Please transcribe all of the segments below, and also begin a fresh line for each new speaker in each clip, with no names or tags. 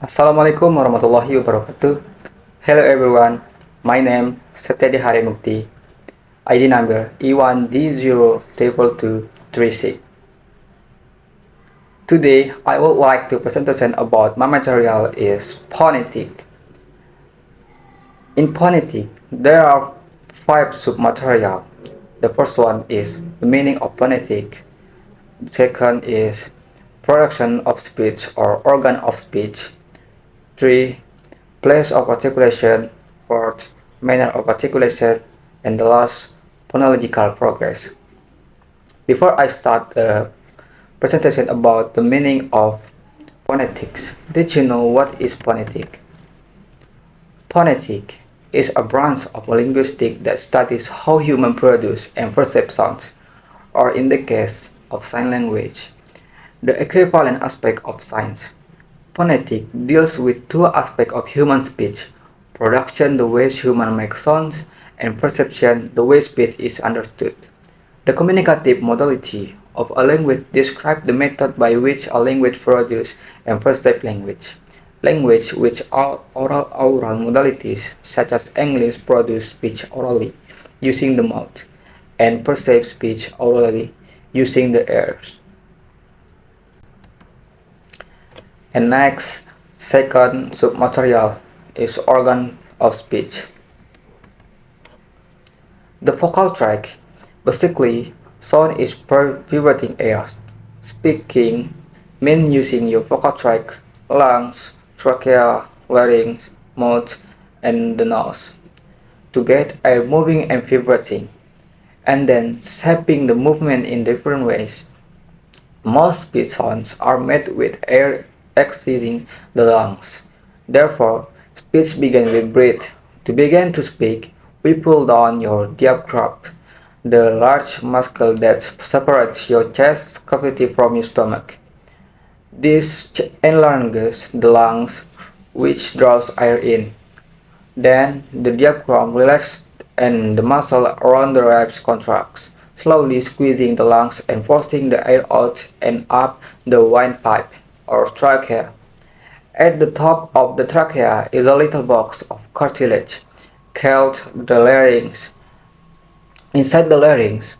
Assalamualaikum warahmatullahi wabarakatuh. Hello everyone, my name Septiadi Harimukti. ID number E1D02236. Today I would like to presentation about my material is Phonetics. In Phonetics, there are 5 submaterial. The first one is the meaning of phonetics. Second is production of speech or organ of speech. 3. Place of articulation. 4th. Manner of articulation. And the last, phonological progress. Before I start a presentation about the meaning of phonetics, did you know what is phonetic? Phonetic is a branch of linguistics that studies how humans produce and perceive sounds, or in the case of sign language, the equivalent aspect of signs. Phonetics deals with two aspects of human speech: production, the way humans make sounds, and perception, the way speech is understood. The communicative modality of a language describes the method by which a language produces and perceives language. Language which are oral modalities, such as English, produce speech orally, using the mouth, and perceive speech orally, using the ears. And next, second submaterial is organ of speech. The vocal tract, basically, sound is vibrating air. Speaking means using your vocal tract, lungs, trachea, larynx, mouth, and the nose to get air moving and vibrating, and then shaping the movement in different ways. Most speech sounds are made with air exceeding the lungs. Therefore, speech begins with breath. To begin to speak, we pull down your diaphragm, the large muscle that separates your chest cavity from your stomach. This enlarges the lungs, which draws air in. Then the diaphragm relaxes and the muscle around the ribs contracts, slowly squeezing the lungs and forcing the air out and up the windpipe or trachea. At the top of the trachea is a little box of cartilage called the larynx. Inside the larynx,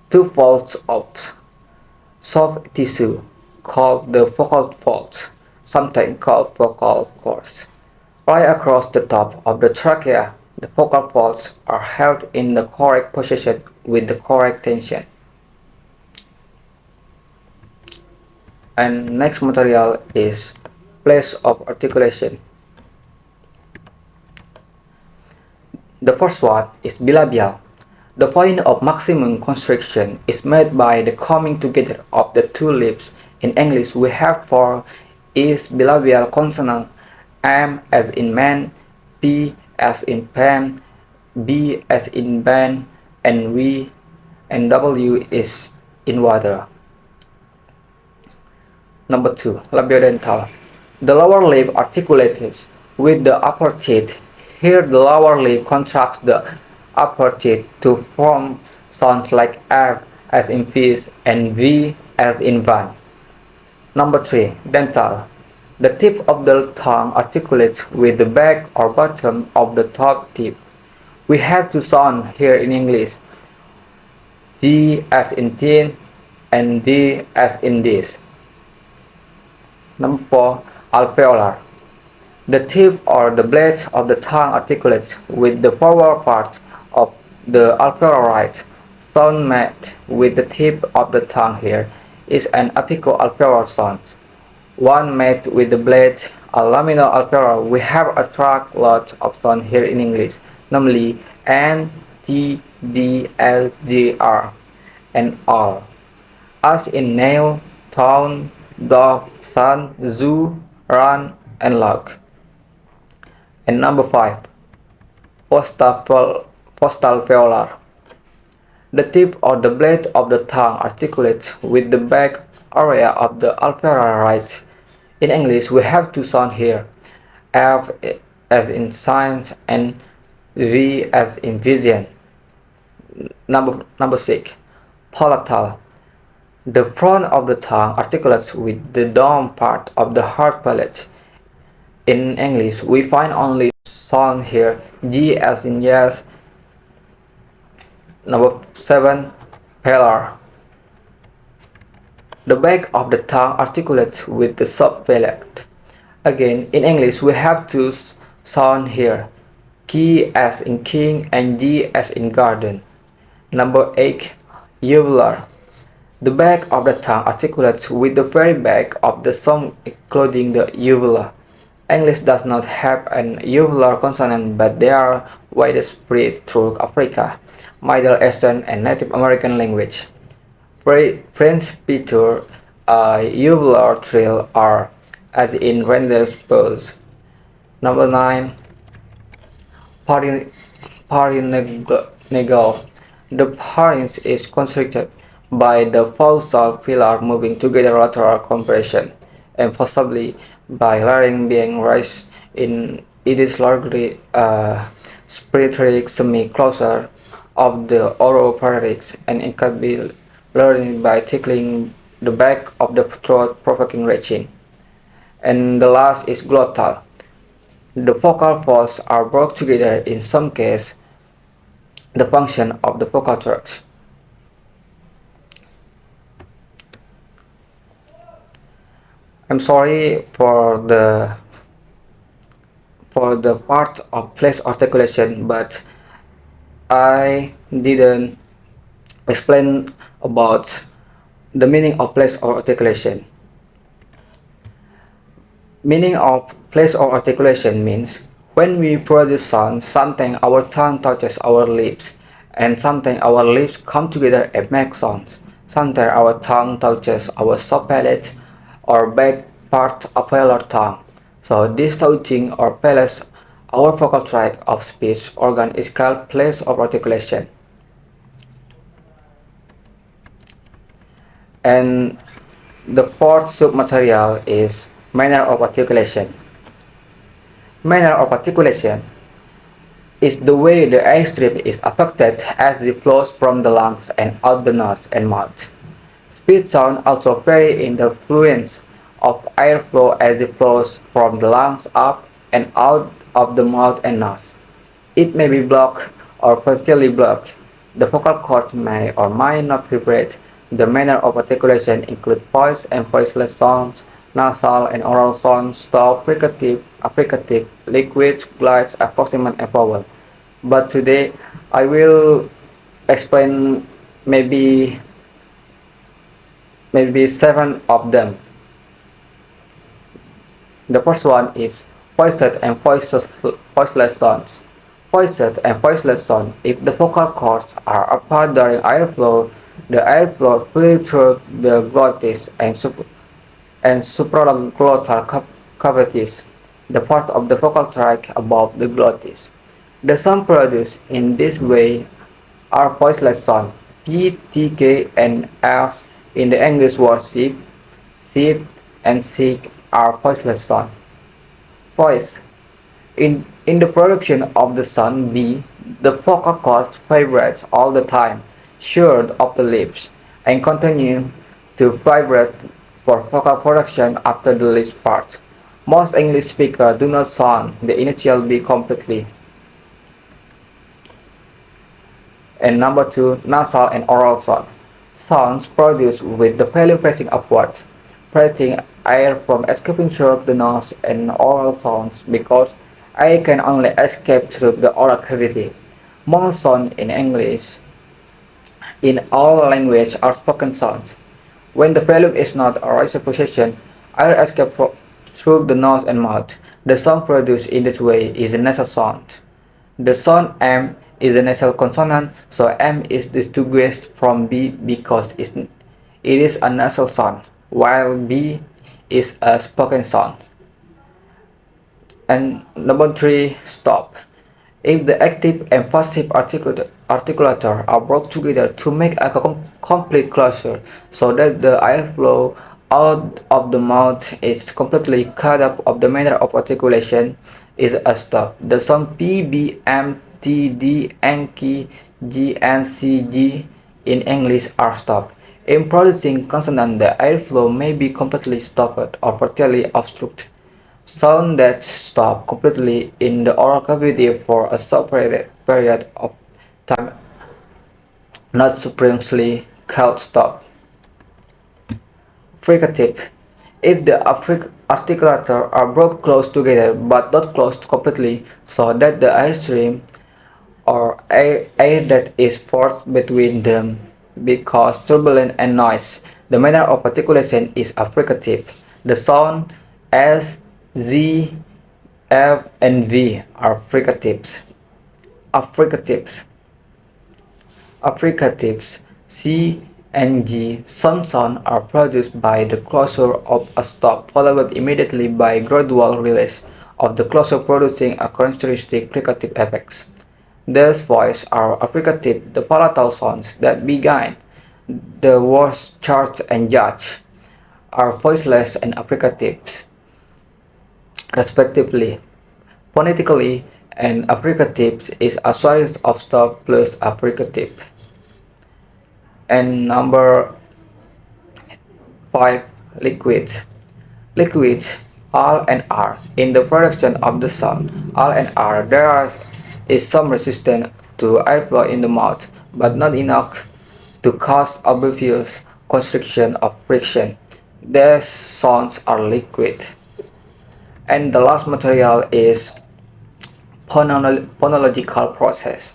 two folds of soft tissue called the vocal folds, sometimes called vocal cords. Right across the top of the trachea, the vocal folds are held in the correct position with the correct tension. And next material is place of articulation. The first one is bilabial. The point of maximum constriction is made by the coming together of the two lips. In English, we have four is bilabial consonant: M as in man, P as in pen, B as in band, and V and W is in water. Number 2. Labiodental. The lower lip articulates with the upper teeth. Here the lower lip contracts the upper teeth to form sounds like F as in fish and V as in van. Number 3. Dental. The tip of the tongue articulates with the back or bottom of the top tip. We have two sounds here in English: D as in thin and D as in this. Number 4. Alveolar. The tip or the blade of the tongue articulates with the forward part of the alveolars. Sound made with the tip of the tongue here is an apico-alveolar sound. One made with the blade, a lamino-alveolar. We have a track lot of sound here in English, namely N, T, D, L, G, R, and R, as in nail, town, dog, sun, zoo, run, and log. And number 5. Postalveolar. The tip or the blade of the tongue articulates with the back area of the alveoli. In English, we have two sounds here: F as in science and V as in vision. Number 6. Palatal. The front of the tongue articulates with the down part of the hard palate. In English, we find only sound here, G as in yes. Number 7. Palar. The back of the tongue articulates with the subpalate. Again, in English, we have two sound here, K as in king and G as in garden. Number 8. Uvular. The back of the tongue articulates with the very back of the tongue including the uvula. English does not have an uvular consonant, but they are widespread through Africa, Middle Eastern, and Native American language. French feature a uvular trill R, as in reindeer's pose. Number 9. Parietal. The pharynx is constricted by the falsal pillar moving together lateral compression, and possibly by larynx being raised in it is largely a spiratoric semi-closure of the oropharynx, and it can be learned by tickling the back of the throat provoking retching. And the last is glottal. The vocal folds are brought together in some cases the function of the vocal tract. I'm sorry for the part of place articulation, but I didn't explain about the meaning of place or articulation. Meaning of place or articulation means when we produce sound, sometimes our tongue touches our lips, and sometimes our lips come together and make sounds. Sometimes our tongue touches our soft palate or back part of our tongue. So this touching or palate our vocal tract of speech organ is called place of articulation. And the fourth submaterial is manner of articulation. Manner of articulation is the way the airstream is affected as it flows from the lungs and out the nose and mouth. Speech sound also vary in the fluence of airflow as it flows from the lungs up and out of the mouth and nose. It may be blocked or partially blocked. The vocal cords may or may not vibrate. The manner of articulation include voice and voiceless sounds, nasal and oral sounds, stop, fricative, affricative, liquid, glide, approximant, and vowel. But today I will explain maybe 7 of them. The first one is voiced and voiceless sounds. Voiced and voiceless sound. If the vocal cords are apart during airflow, the airflow flows through the glottis and supraglottal cavities, the parts of the vocal tract above the glottis. The sound produced in this way are voiceless sounds. P, T, K, and S in the English word seek, and seek are voiceless sounds. Voice. In the production of the sound B, the vocal cords vibrate all the time, short of the lips, and continue to vibrate for vocal production after the lips part. Most English speakers do not sound the initial B completely. And number 2, nasal and oral sound. Sounds produced with the palate facing upward, preventing air from escaping through the nose, and oral sounds because air can only escape through the oral cavity. Most sounds in English in all languages are spoken sounds. When the volume is not a raised position, air escapes through the nose and mouth. The sound produced in this way is a nasal sound. The sound M is a nasal consonant, so M is distinguished from B because it is a nasal sound, while B is a spoken sound. And number 3, stop. If the active and passive articulator are brought together to make a complete closure, so that the airflow out of the mouth is completely cut up of the manner of articulation, is a stop. The sound P, B, M, T, D, N, K, G, and C, G in English are stopped. In producing consonant, the airflow may be completely stopped or partially obstructed. Sound that stop completely in the oral cavity for a short period of time, not supremely called stop. Fricative. If the articulator are brought close together but not close completely, so that the air stream or air that is forced between them because turbulence and noise, the manner of articulation is affricative. The sound S, Z, F, and V are fricatives. Affricatives. Affricatives C and G. Some sounds are produced by the closure of a stop followed immediately by gradual release of the closure producing a characteristic fricative effects. These voices are affricative, the volatile sounds that begin the words charge and judge are voiceless and affricatives, respectively. Phonetically, an affricative is a series of stop plus affricative. And number 5. Liquids. Liquids R and R. In the production of the sound R and R, is some resistance to airflow in the mouth, but not enough to cause obvious constriction of friction. These sounds are liquid. And the last material is phonological process.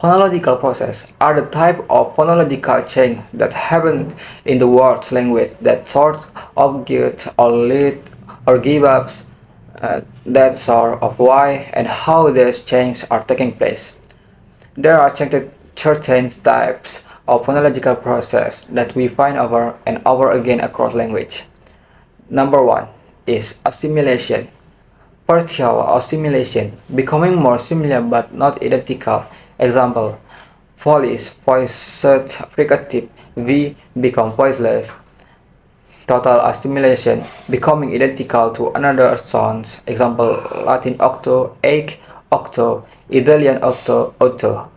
Phonological processes are the type of phonological change that happen in the world's language that sort of get or lead or give up that sort of why and how these changes are taking place. There are certain types of phonological process that we find over and over again across language. Number one is assimilation. Partial assimilation, becoming more similar but not identical. Example: voice, voiced fricative, V become voiceless. Total assimilation, becoming identical to another sound. Example: Latin octo, egg, octo, Italian octo, otto.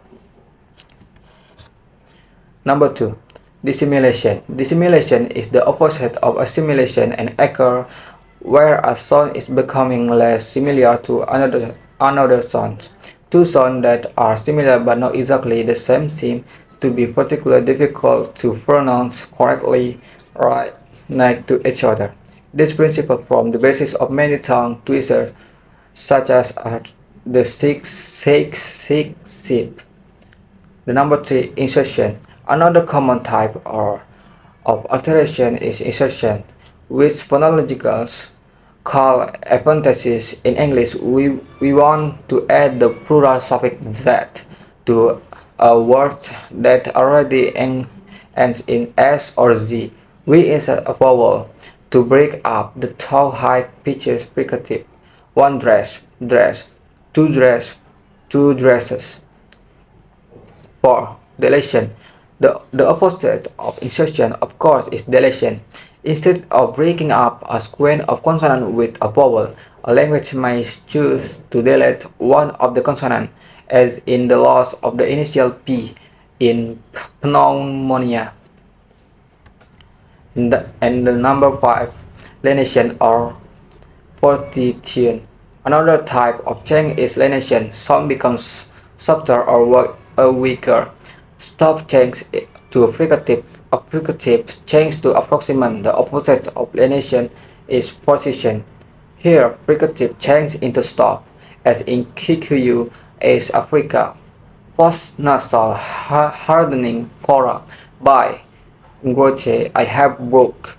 Number 2. Dissimilation. Dissimilation is the opposite of assimilation and occurs where a sound is becoming less similar to another sound. Two sounds that are similar but not exactly the same seem to be particularly difficult to pronounce correctly right next to each other. This principle forms the basis of many tongue twisters such as the six sip. The number 3. Insertion. Another common type of alteration is insertion, which phonologicals call ephenthesis. In English, we want to add the plural suffix z to a word that already ends in s or z. We insert a vowel to break up the two high pitches fricative. One dress, dress, two dresses. 4. Deletion. The opposite of insertion, of course, is deletion. Instead of breaking up a sequence of consonants with a vowel, a language may choose to delete one of the consonants, as in the loss of the initial P in pneumonia. And the number 5. Lenation or fortition. Another type of change is lenation. Sound becomes softer or weaker. Stop change to fricative change to approximate. The opposite of lenation is position. Here, fricative change into stop, as in KQU is Africa. Post nasal hardening fora by Grote I have broke.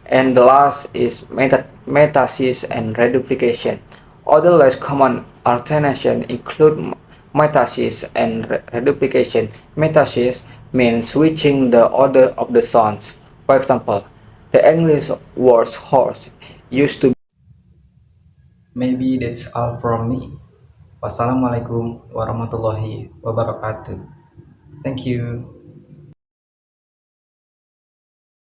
And the last is metasis and reduplication. Other less common alternations include metasis and reduplication. Metasis means switching the order of the sounds. For example, the English word horse used to be. Maybe that's all from me. Wassalamualaikum warahmatullahi wabarakatuh. Thank you.